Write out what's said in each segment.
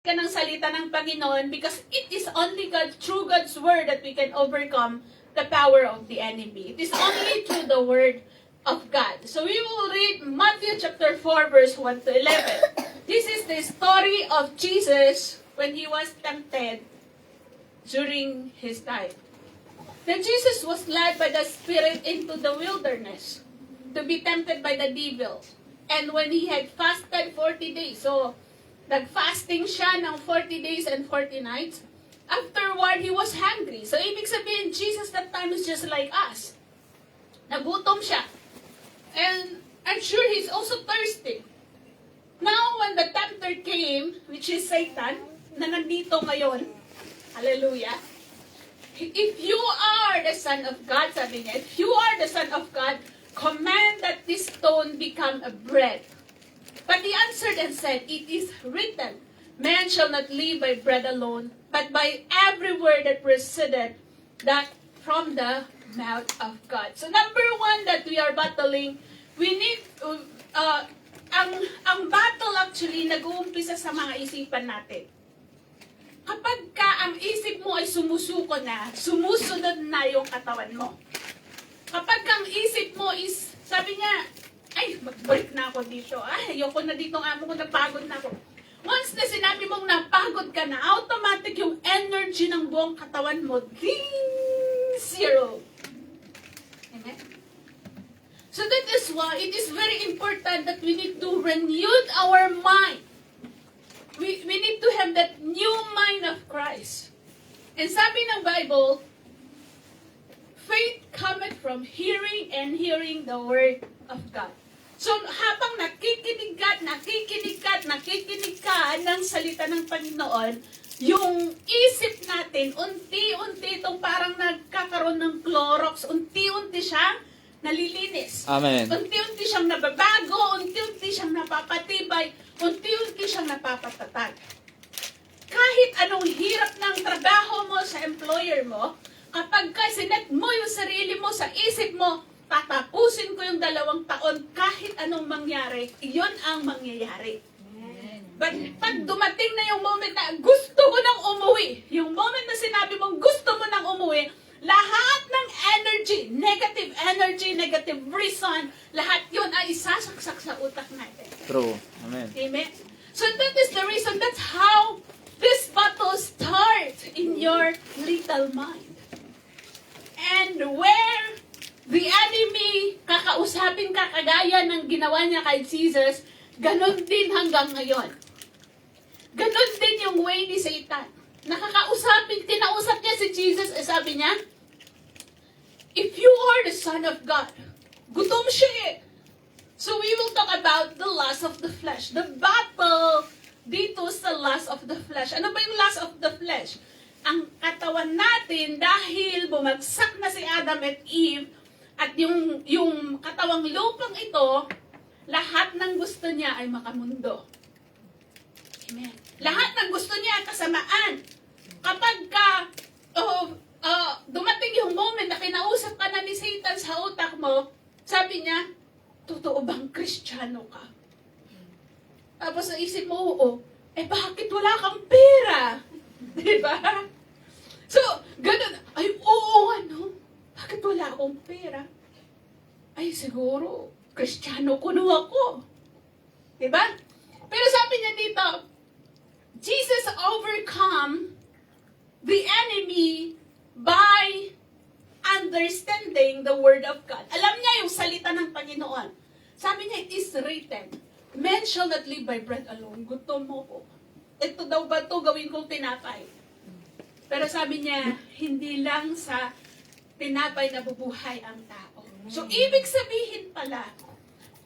ka ng salita ng Panginoon because it is only God, through God's word that we can overcome the power of the enemy. It is only through the word of God. So we will read Matthew chapter 4 verse 1 to 11. This is the story of Jesus when he was tempted during his time. Then Jesus was led by the Spirit into the wilderness to be tempted by the devil. And when he had fasted 40 days, so nag-fasting siya ng 40 days and 40 nights. Afterward, he was hungry. So, ibig sabihin, Jesus that time is just like us. Nagutom siya. And I'm sure he's also thirsty. Now, when the tempter came, which is Satan, na nandito ngayon, hallelujah, if you are the Son of God, sabi niya, if you are the Son of God, command that this stone become a bread. But he answered and said, it is written, man shall not live by bread alone, but by every word that proceeded that from the mouth of God. So number one that we are battling, we need, ang battle actually nag-uumpisa sa mga isipan natin. Kapag ka ang isip mo ay sumusuko na, sumusunod na yung katawan mo. Kapag ang isip mo is, sabi niya, ay, mag-break na ako dito. Ay, ayoko na dito ng amo ko, napagod na ako. Once na sinabi mong napagod ka na, automatic yung energy ng buong katawan mo, ding, zero. Amen? So that is why it is very important that we need to renew our mind. We need to have that new mind of Christ. And sabi ng Bible, faith cometh from hearing and hearing the word of God. So, habang nakikinig ka ng salita ng Panginoon, yung isip natin, unti-unti itong parang nagkakaroon ng Clorox, unti-unti siyang nalilinis. Amen. Unti-unti siyang nababago, unti-unti siyang napapatibay, unti-unti siyang napapatatag. Kahit anong hirap ng trabaho mo sa employer mo, kapag ka sinet mo yung sarili mo sa isip mo, tatapusin ko yung 2 taon, kahit anong mangyari, iyon ang mangyayari. But pag dumating na yung moment na gusto ko nang umuwi, yung moment na sinabi mong gusto mo nang umuwi, lahat ng energy, negative reason, lahat yun ay isasaksak sa utak natin. True. Amen. Amen? So that is the reason, that's how this battle starts in your little mind. And where the enemy, kakausapin ka kagaya ng ginawa niya kay Jesus, ganon din hanggang ngayon. Ganon din yung way ni Satan. Kinausap niya si Jesus, sabi niya, if you are the Son of God, gutom siya eh. So we will talk about the lust of the flesh. The battle dito sa lust of the flesh. Ano ba yung lust of the flesh? Ang katawan natin, dahil bumagsak na si Adam at Eve, at yung katawang lupang ito, lahat ng gusto niya ay makamundo. Amen. Lahat ng gusto niya kasamaan. Kapag dumating yung moment na kinausap ka na ni Satan sa utak mo, sabi niya, totoo bang Kristiyano ka? Tapos sa isip mo, oo, bakit wala kang pera? Diba? So, ganun, ay oo ano? Bakit wala akong pera? Ay siguro, Kristiyano kuno ako. Diba? Pero sabi niya dito, Jesus overcome the enemy by understanding the word of God. Alam niya yung salita ng Panginoon. Sabi niya, it is written, men shall not live by bread alone. Gutom mo ko. Ito daw ba ito gawin kong tinapay? Pero sabi niya, hindi lang sa tinapay na bubuhay ang tao. So, ibig sabihin pala,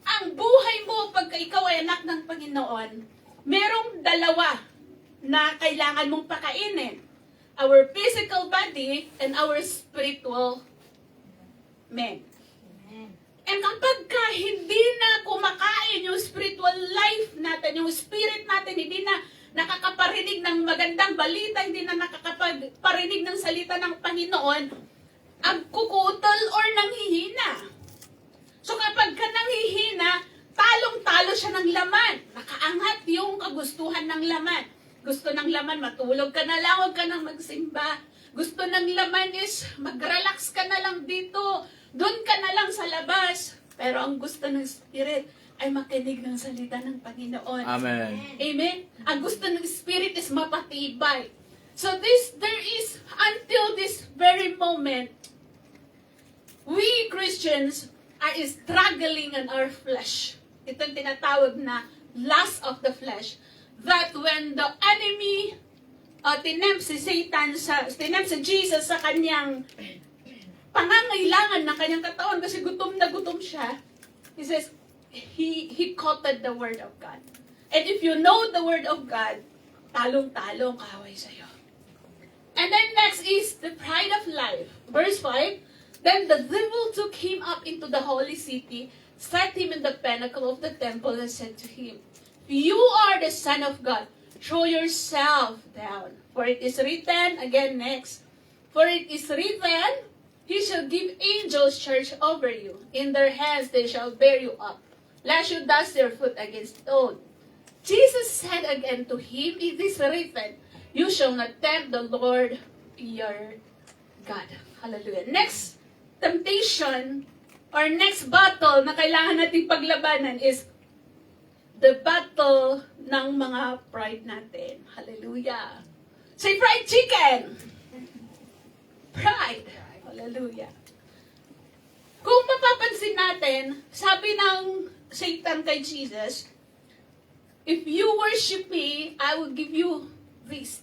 ang buhay mo pagka ikaw ay anak ng Panginoon, merong dalawa na kailangan mong pakainin. Our physical body and our spiritual man. And kapag ka hindi na kumakain yung spiritual life natin, yung spirit natin, hindi na nakakaparinig ng magandang balita, hindi na nakakaparinig ng salita ng Panginoon, ang kukutol or nanghihina. So kapag ka nanghihina, talong-talo siya ng laman. Nakaangat yung kagustuhan ng laman. Gusto ng laman, matulog ka na lang, huwag ka nang magsimba. Gusto ng laman is mag-relax ka na lang dito. Doon ka na lang sa labas. Pero ang gusto ng Spirit ay makinig ng salita ng Panginoon. Amen. Amen? Ang gusto ng Spirit is mapatibay. So there is, until this very moment, we Christians are struggling in our flesh. Itong tinatawag na lust of the flesh. That when the enemy tinempt si Jesus sa kanyang pangangailangan ng kanyang katawan kasi gutom na gutom siya, he says, he quoted the word of God. And if you know the word of God, talong-talong kaway sa'yo. And then next is the pride of life. Verse 5, then the devil took him up into the holy city, set him in the pinnacle of the temple, and said to him, you are the Son of God. Throw yourself down. For it is written, again next, for it is written, he shall give angels charge over you. In their hands they shall bear you up, lest you dash your foot against stone. Jesus said again to him, it is written, you shall not tempt the Lord your God. Hallelujah. Next temptation or next battle na kailangan nating paglabanan is the battle ng mga pride natin. Hallelujah. Say fried chicken. Pride. Hallelujah. Kung mapapansin natin, sabi ng Satan kay Jesus, if you worship me, I will give you this.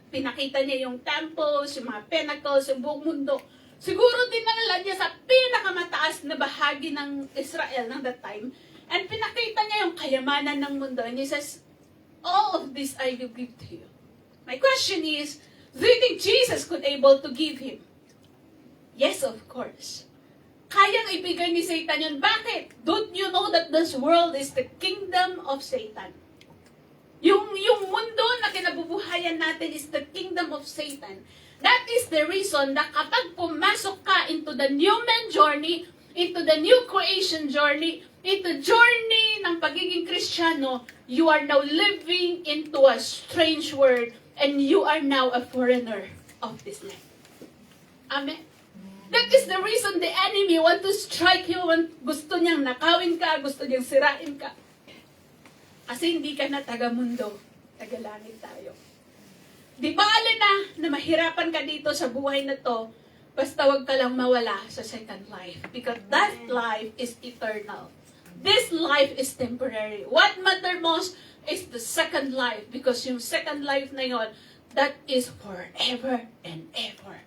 Pinakita niya yung temples, yung mga pinnacles, yung buong mundo. Siguro dinala niya sa pinakamataas na bahagi ng Israel ng that time. And pinakita niya yung kayamanan ng mundo. And he says, all of this I will give to you. My question is, do you think Jesus could able to give him? Yes, of course. Kayang ibigay ni Satan yun. Bakit? Don't you know that this world is the kingdom of Satan? Yung mundo na kinabubuhayan natin is the kingdom of Satan. That is the reason na kapag pumasok ka into the new man journey, into the new creation journey, into journey ng pagiging Kristiyano, you are now living into a strange world and you are now a foreigner of this land. Amen? That is the reason the enemy want to strike you. Gusto niyang nakawin ka, gusto niyang sirain ka. Kasi hindi ka na taga-mundo, taga-langit tayo. Di ba na mahirapan ka dito sa buhay na to, basta wag ka lang mawala sa second life. Because that life is eternal. This life is temporary. What matters most is the second life. Because yung second life na yon, that is forever and ever.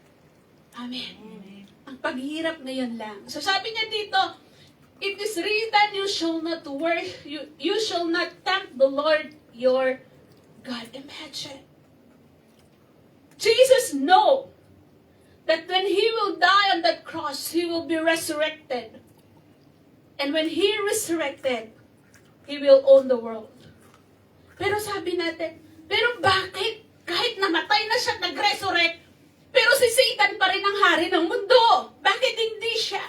Amen. Ang paghirap na yun lang. So sabi niya dito, it is written, you shall not worship, you shall not tempt the Lord your God. Imagine. Jesus know that when He will die on that cross, He will be resurrected. And when He resurrected, He will own the world. Pero sabi natin, pero bakit? Kahit namatay na siya, nag-resurrect, pero si Satan pa rin ang hari ng mundo. Bakit hindi siya?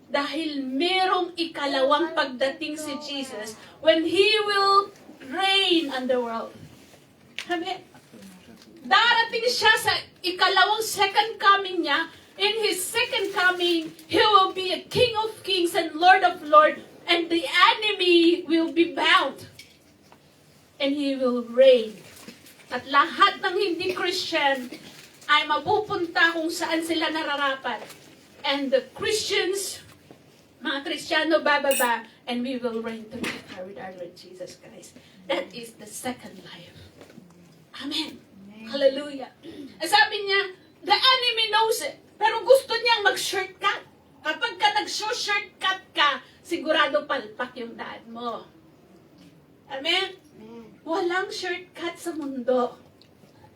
Dahil merong ikalawang pagdating si Jesus when He will reign on the world. Amen. Darating siya sa ikalawang second coming niya. In His second coming, He will be a King of Kings and Lord of Lords, and the enemy will be bound. And He will reign. At lahat ng hindi Christian ay mapupunta kung saan sila nararapat. And the Christians, mga Kristiyano, bababa, and we will reign together with our Lord Jesus Christ. That is the second life. Amen. Hallelujah. At sabi niya, the enemy knows it, pero gusto niyang mag-shortcut. Kapag ka nag-shortcut ka, sigurado palpak yung daan mo. Amen? Walang shortcut sa mundo.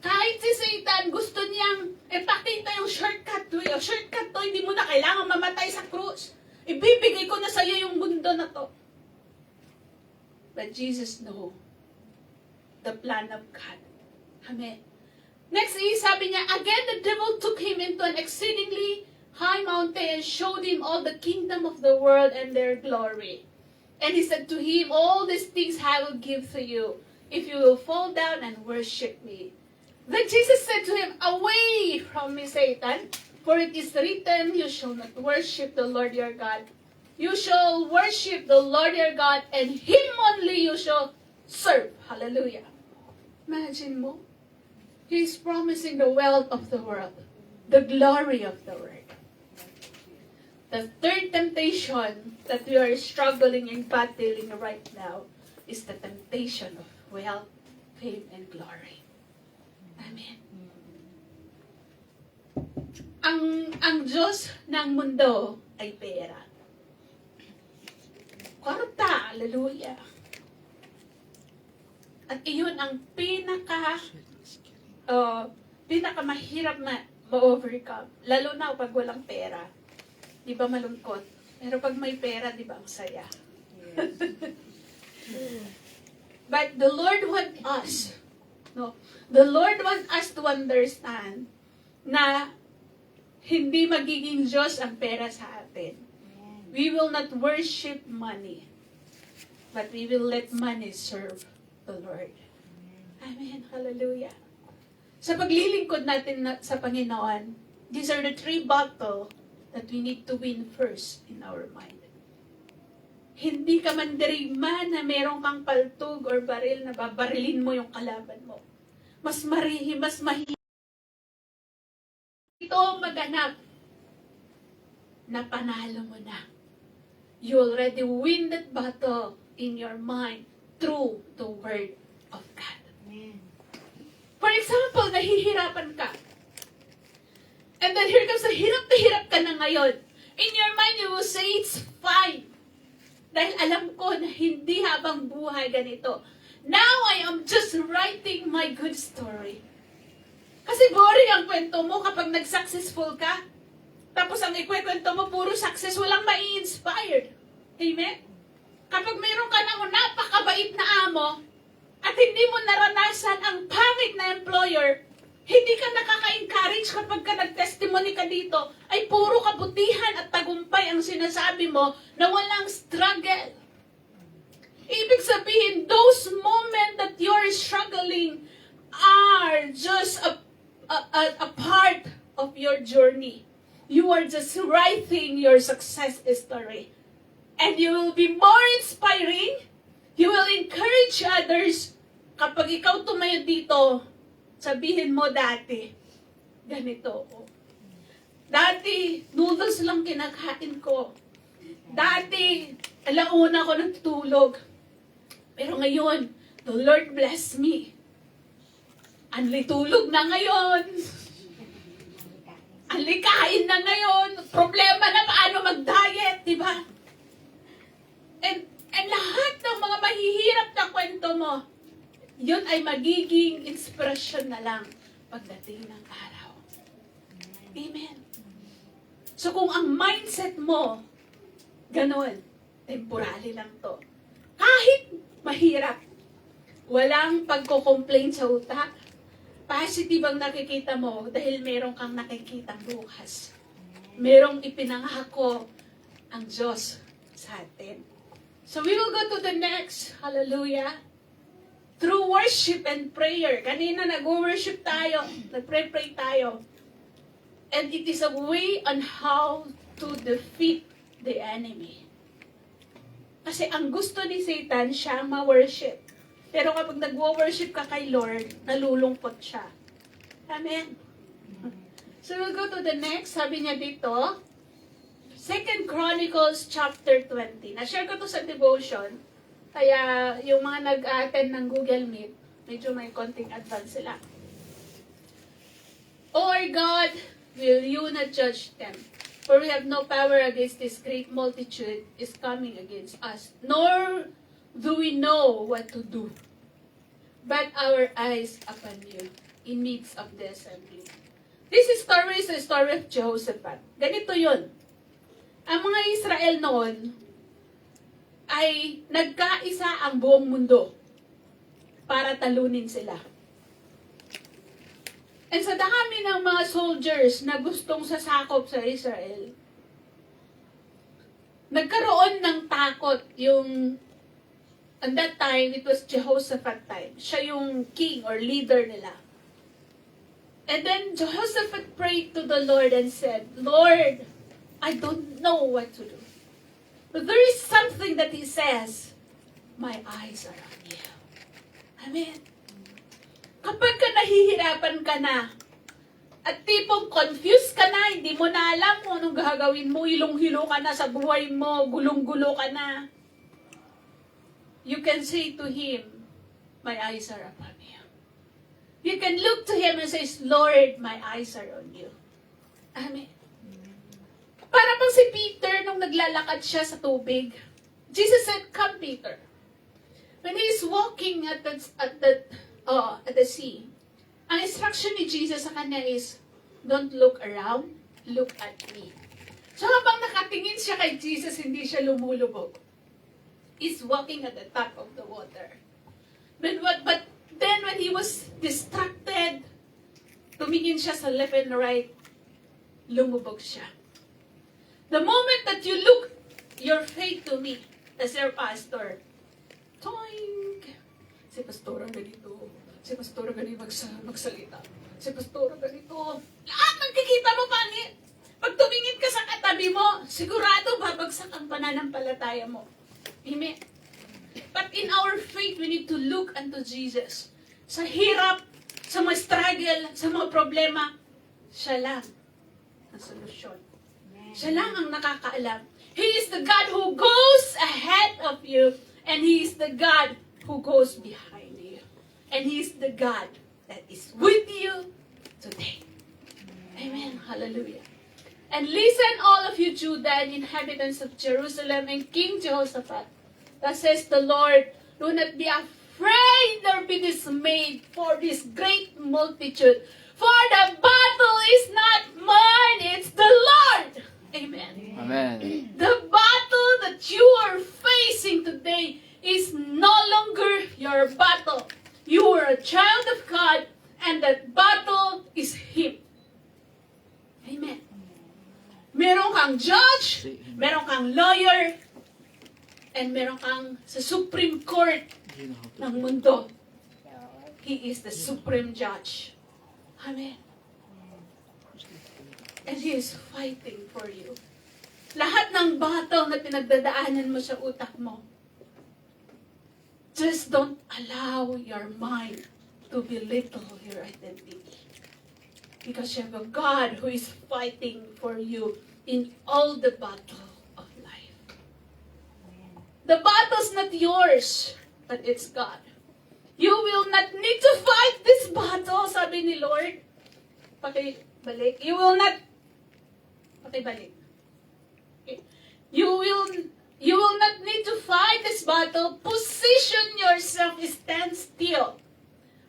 Kahit si Satan, gusto niyang ipakita yung shortcut to. Yung shortcut to, hindi mo na kailangan mamatay sa krus. Ibibigay ko na sa iyo yung mundo na to. But Jesus know the plan of God. Amen. Next is, sabi niya, again the devil took him into an exceedingly high mountain and showed him all the kingdom of the world and their glory. And he said to him, all these things I will give to you, if you will fall down and worship me. Then Jesus said to him, away from me, Satan, for it is written, you shall not worship the Lord your God. You shall worship the Lord your God, and Him only you shall serve. Hallelujah. Imagine mo, He's promising the wealth of the world, the glory of the world. The third temptation that we are struggling and battling right now is the temptation of wealth, fame, and glory. Amen. Ang Diyos ng mundo ay pera. Kwarta, hallelujah. At iyon ang pinakamahirap ma-overcome. Lalo na pag walang pera. Di ba malungkot? Pero pag may pera, di ba ang saya? Yes. But the Lord want us, the Lord want us to understand na hindi magiging Diyos ang pera sa atin. We will not worship money, but we will let money serve the Lord. Amen. Hallelujah. Sa paglilingkod natin sa Panginoon, these are the 3 battles that we need to win first in our mind. Hindi ka mandirigma na meron kang paltog or baril na babarilin mo yung kalaban mo. Mas mahirap ito maganap na panalo mo na. You already win that battle in your mind through the Word of God. Amen. For example, nahihirapan ka. And then here comes hirap na hirap ka na ngayon. In your mind, you will say, it's fine. Dahil alam ko na hindi habang buhay ganito. Now, I am just writing my good story. Kasi boring ang kwento mo kapag nag-successful ka. Tapos ang ikwento mo, puro success, walang mai-inspired. Amen? Kapag mayroon ka ng napakabait na amo, at hindi mo naranasan ang pangit na employer, hindi ka nakaka-encourage kapag ka nag-testimony ka dito, ay puro kabutihan at tagumpay ang sinasabi mo na walang struggle. Ibig sabihin, those moments that you're struggling are just a part of your journey. You are just writing your success story. And you will be more inspiring. You will encourage others. Kapag ikaw tumayo dito, sabihin mo dati, ganito. Dati, noodles lang kinakain ko. Dati, alauna ko natutulog. Pero ngayon, the Lord bless me. Anli tulog na ngayon. Anli kain na ngayon. Problema na paano mag-diet, di ba? And lahat ng mga mahihirap na kwento mo, yun ay magiging inspirasyon na lang pagdating ng araw. Amen. So kung ang mindset mo, ganun, temporary lang to. Kahit mahirap, walang pagko-complain sa utak, positive ang nakikita mo dahil meron kang nakikitang bukas. Merong ipinangako ang Diyos sa atin. So we will go to the next. Hallelujah. Through worship and prayer. Kanina nag-worship tayo, nag-pray tayo. And it is a way on how to defeat the enemy. Kasi ang gusto ni Satan, siya ang ma-worship. Pero kapag nag-worship ka kay Lord, nalulungkot siya. Amen. So we'll go to the next. Sabi niya dito, 2 Chronicles chapter 20. Na-share ko to sa devotion. Kaya yung mga nag-attend ng Google Meet, medyo may konting advance sila. O our God, will you not judge them? For we have no power against this great multitude is coming against us. Nor do we know what to do. But our eyes upon you in midst of the assembly. This story is the story of Jehoshaphat. Ganito yun. Ang mga Israel noon ay nagkaisa ang buong mundo para talunin sila. And sa dami ng mga soldiers na gustong sasakop sa Israel, nagkaroon ng takot yung And that time, it was Jehoshaphat time. Siya yung king or leader nila. And then Jehoshaphat prayed to the Lord and said, Lord, I don't know what to do. But there is something that he says, my eyes are on you. Amen. Kapag ka nahihirapan ka na, at tipong confused ka na, hindi mo na alam kung anong gagawin mo, hilong-hilo ka na sa buhay mo, gulong-gulo ka na, you can say to him, my eyes are upon you. You can look to him and say, Lord, my eyes are on you. Amen. Para pang si Peter nung naglalakad siya sa tubig. Jesus said, come Peter. When he's walking at the sea, ang instruction ni Jesus sa kanya is, don't look around, look at me. So habang nakatingin siya kay Jesus, hindi siya lumulubog. He's walking at the top of the water. But then when he was distracted, tumingin siya sa left and right, lumubog siya. The moment that you look your faith to me, as your pastor, toink! Si pastora ganito. Si pastora ganito magsalita. Si pastora ganito. Lahat magkikita mo, pangit. Pag tumingin ka sa katabi mo, sigurado babagsak ang pananampalataya mo. Amen. But in our faith, we need to look unto Jesus. Sa hirap, sa mga struggle, sa mga problema, siya lang ang solusyon. Siya lang ang nakakaalam. He is the God who goes ahead of you, and He is the God who goes behind you. And He is the God that is with you today. Amen. Hallelujah. And listen, all of you Judah and inhabitants of Jerusalem and King Jehoshaphat. Thus says the Lord, do not be afraid nor be dismayed for this great multitude. For the battle is not mine, it's the Lord. Amen. Amen. The battle that you are facing today is no longer your battle. You are a child of God, and that battle is Him. Amen. Meron kang judge, meron kang lawyer, and meron kang sa Supreme Court ng mundo. He is the supreme judge. Amen. And He is fighting for you. Lahat ng battle na pinagdadaanan mo sa utak mo, just don't allow your mind to belittle your identity. Because you have a God who is fighting for you in all the battle of life. The battle's not yours, but it's God. You will not need to fight this battle, sabi ni Lord. Pakibalik. You will not. Pakibalik. Okay. You will not need to fight this battle. Position yourself, stand still.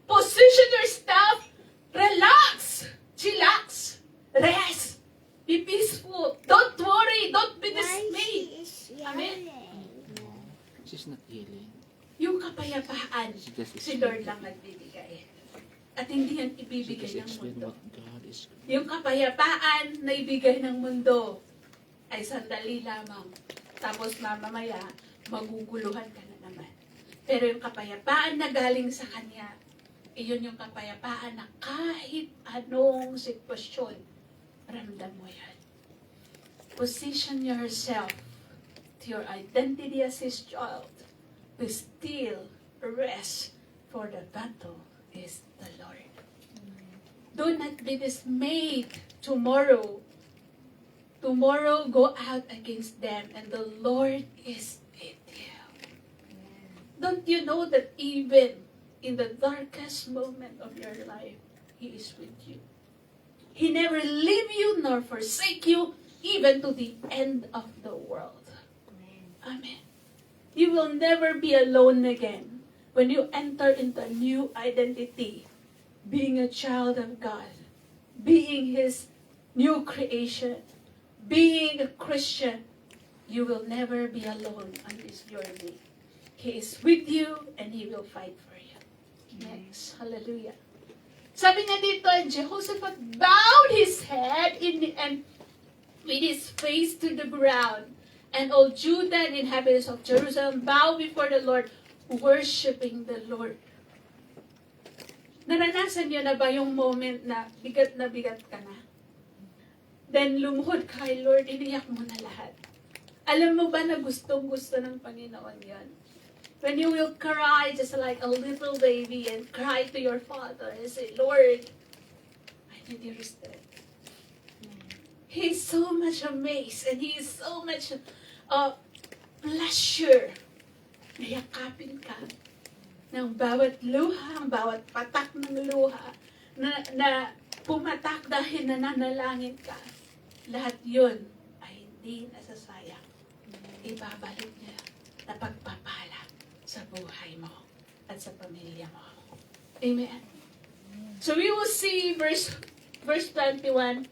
Position yourself, relax, chillax, rest, be peaceful. Don't worry, don't be dismayed. Amen. She's not healing. Yung kapayapaan, si Lord lang nagbibigay. At hindi yan ibibigay ng mundo. Yung kapayapaan na ibigay ng mundo ay sandali lamang. Tapos mamamaya, maguguluhan ka na naman. Pero yung kapayapaan na galing sa Kanya, iyon yung kapayapaan na kahit anong sitwasyon, ramdam mo yan. Position yourself to your identity as His child. Be still, rest, for the battle is the Lord. Do not be dismayed tomorrow. Tomorrow, go out against them, and the Lord is with you. Don't you know that even in the darkest moment of your life, He is with you? He never leave you nor forsake you, even to the end of the world. Amen. You will never be alone again when you enter into a new identity, being a child of God, being His new creation, being a Christian. You will never be alone on this journey. He is with you and He will fight for you. Next. Hallelujah. Sabi niya dito, and Jehoshaphat bowed his head and with his face to the ground. And all Judah and inhabitants of Jerusalem bow before the Lord worshiping the Lord. Naranasan niyo na ba yung moment na bigat ka na? Then lumuhod ka kay Lord, iniyak mo na lahat. Alam mo ba na gustong-gusto ng Panginoon yan? When you will cry just like a little baby and cry to your Father and say, Lord, I need your strength. He's so much amazed and He is so much pleasure na yakapin ka ng bawat luha, ang bawat patak ng luha na pumatak dahil nananalangin ka. Lahat yun ay hindi nasasayang. Ibabalik niya na pagpapala sa buhay mo at sa pamilya mo. Amen. So we will see verse 21.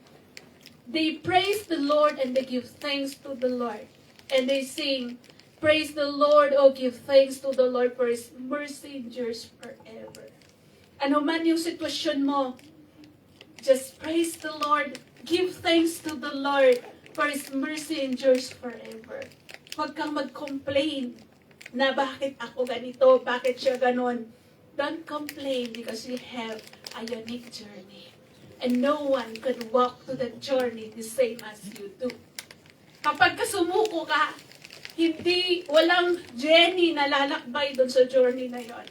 They praise the Lord and they give thanks to the Lord. And they sing, praise the Lord, oh give thanks to the Lord for His mercy endures forever. Ano man yung sitwasyon mo, just praise the Lord, give thanks to the Lord for His mercy endures forever. Huwag kang mag-complain na bakit ako ganito, bakit siya ganon. Don't complain because you have a unique journey. And no one could walk to the journey the same as you do. Kapag kasumuko ka, walang Jenny na lalakbay doon sa journey na yon.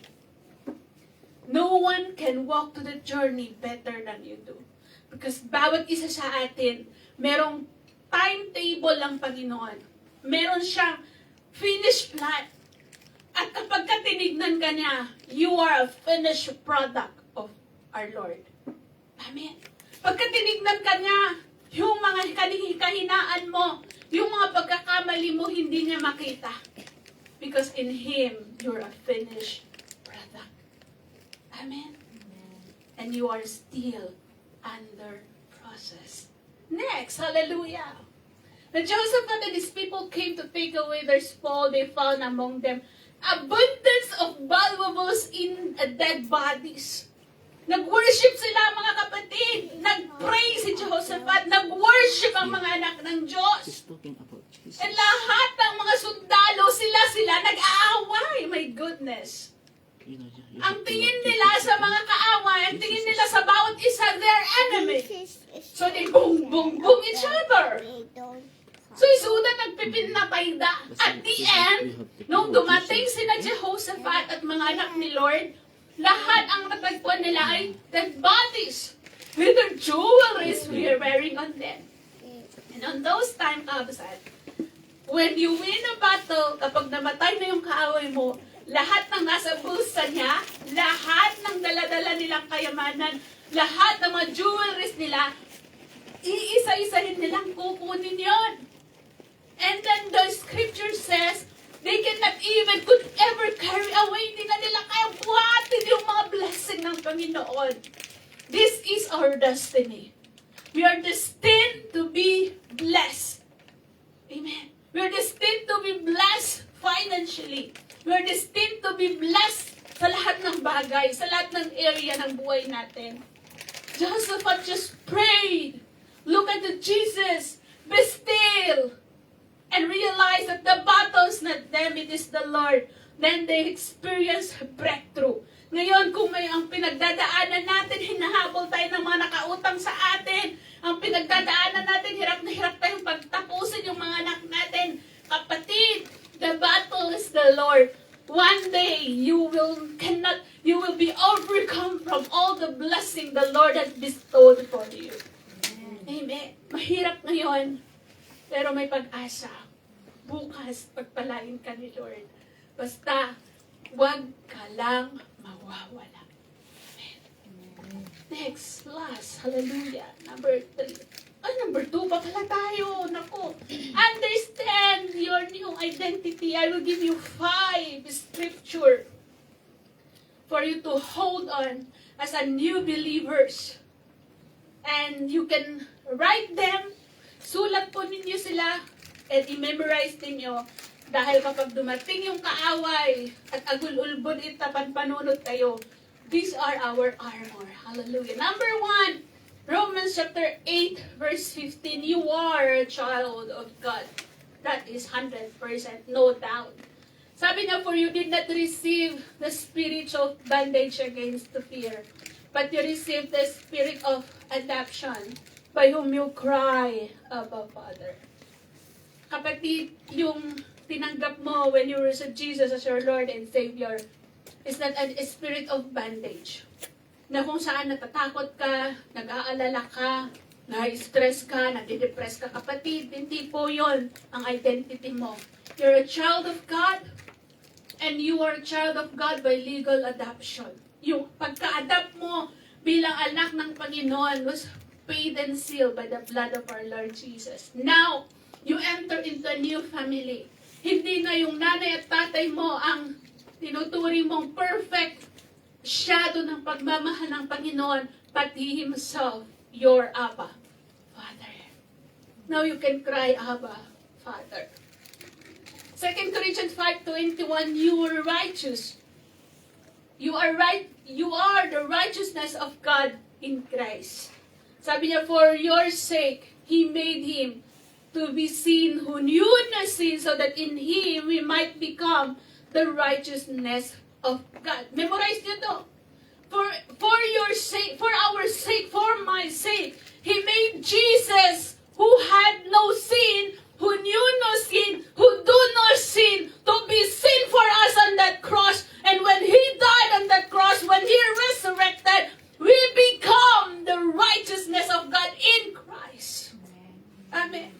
No one can walk to the journey better than you do. Because bawat isa sa atin, merong timetable ng Panginoon. Meron siyang finished plan. At kapag tinignan ka niya, you are a finished product of our Lord. Amen. Pagka tinignan ka niya, yung mga kahinaan mo, yung mga pagkakamali mo, hindi niya makita. Because in Him, you're a finished product. Amen. And you are still under process. Next, hallelujah. When Joseph and his people came to take away their spoil, they found among them abundance of valuables in dead bodies. Nag-worship sila, mga kapatid. Nag-pray si Jehoshaphat. Nag-worship ang mga anak ng Diyos. He's talking about Jesus. And lahat ng mga sundalo, sila nag-aaway. My goodness. You know, you Ang tingin nila sa mga kaaway, ang tingin nila sa bawat isa, their enemy. So they boom each other. So isuda nagpipinapayda. At the end, nung dumating sina Jehoshaphat at mga anak ni Lord, lahat ang natagpuan nila ay dead bodies with their jewelries we are wearing on them. And on those time, kabasad, when you win a battle, kapag namatay na yung kaaway mo, lahat ng nasa bulsa niya, lahat ng daladala nilang kayamanan, lahat ng mga jewelries nila, iisa-isahin nilang kukunin yon. And then the scripture says, they cannot even, could ever carry away. Hindi na nila kaya buhatin yung mga blessing ng Panginoon. This is our destiny. We are destined to be blessed. Amen. We are destined to be blessed financially. We are destined to be blessed sa lahat ng bagay, sa lahat ng area ng buhay natin. Jehoshaphat just prayed. Look at Jesus. Be still. And realize that the battle's not them, it is the Lord. Then they experience breakthrough. Ngayon, kung may ang pinagdadaanan natin, hinahabol tayo ng mga nakautang sa atin, ang pinagdadaanan natin, hirap na hirap tayong pagtapusin yung mga anak natin. Kapatid, the battle is the Lord. One day, you will be overcome from all the blessing the Lord has bestowed for you. Amen. Mahirap ngayon, pero may pag-asa. Bukas, pagpalain ka ni Lord. Basta, huwag ka lang mawawala. Amen. Next, last, hallelujah. Number 2 pa pala tayo. Naku. Understand your new identity. I will give you 5 scripture for you to hold on as a new believers. And you can write them. Sulat po ninyo sila and i-memorize ninyo dahil kapag dumating yung kaaway at agul-ulbod itapan panunod kayo, these are our armor. Hallelujah. Number 1, Romans chapter 8 verse 15, you are a child of God. That is 100%, no doubt. Sabi niya, for you did not receive the spiritual bondage against the fear, but you received the spirit of adoption, by whom you cry, Abba, Father. Kapatid, yung tinanggap mo when you received Jesus as your Lord and Savior, is that a spirit of bondage. Na kung saan natatakot ka, nag-aalala ka, na-stress ka, nadidepress ka, kapatid, hindi po yon ang identity mo. You're a child of God, and you are a child of God by legal adoption. Yung pagka-adopt mo bilang anak ng Panginoon was paid and sealed by the blood of our Lord Jesus. Now, you enter into a new family. Hindi na yung nanay at tatay mo ang tinuturi mong perfect shadow ng pagmamahal ng Panginoon, but He Himself, your Abba, Father. Now you can cry, Abba, Father. 2 Corinthians 5:21, you are righteous. You are right. You are the righteousness of God in Christ. Sabi niya, for your sake, He made Him to be sin who knew no sin, so that in Him we might become the righteousness of God. Memorize niyo to. For your sake, for our sake, for my sake, He made Jesus, who had no sin, who knew no sin, who do no sin, to be sin for us on that cross. And when He died on that cross, when He resurrected, we become the righteousness of God in Christ. Amen.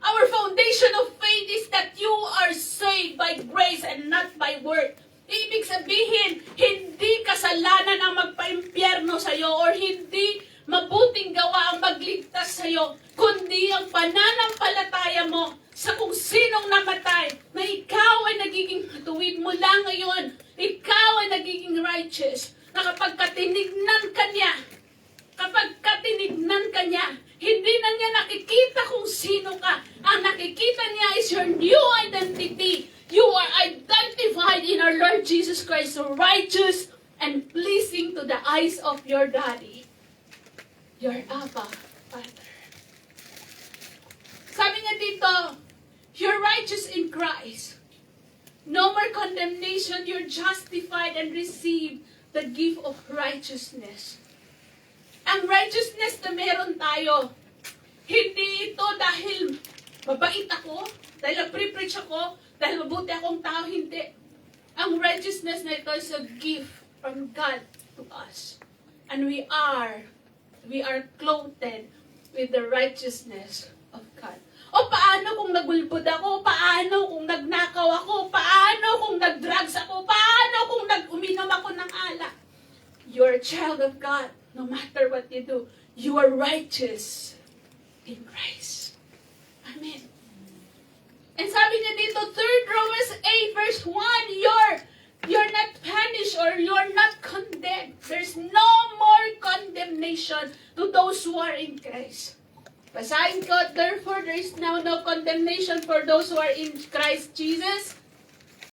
Our foundation of faith is that you are saved by grace and not by work. Ibig sabihin, hindi kasalanan ang magpa-impyerno sa'yo or hindi mabuting gawa ang magligtas sa'yo, kundi ang pananampalataya mo sa kung sinong namatay, na ikaw ay nagiging matuwid mula ngayon, ikaw ay nagiging righteous, na kapag katinignan ka niya, hindi na niya nakikita kung sino ka. Ang nakikita niya is your new identity. You are identified in our Lord Jesus Christ, so righteous and pleasing to the eyes of your daddy, your Abba, Father. Sabi niya dito, you're righteous in Christ. No more condemnation, you're justified and receive the gift of righteousness. Ang righteousness na meron tayo, hindi ito dahil mabait ako, dahil nag-preach ako, dahil mabuti akong tao, hindi. Ang righteousness na ito is a gift from God to us. And we are clothed with the righteousness of God. O paano kung nagulpod ako? Paano kung nagnakaw ako? Paano kung nagdrugs ako? Paano kung uminom ako ng alak? You're a child of God. No matter what you do, you are righteous in Christ. Amen. And sabi niya dito, 3 Romans 8 verse 1, you're not punished or you're not condemned. There's no more condemnation to those who are in Christ. Basahin ko, therefore there is now no condemnation for those who are in Christ Jesus.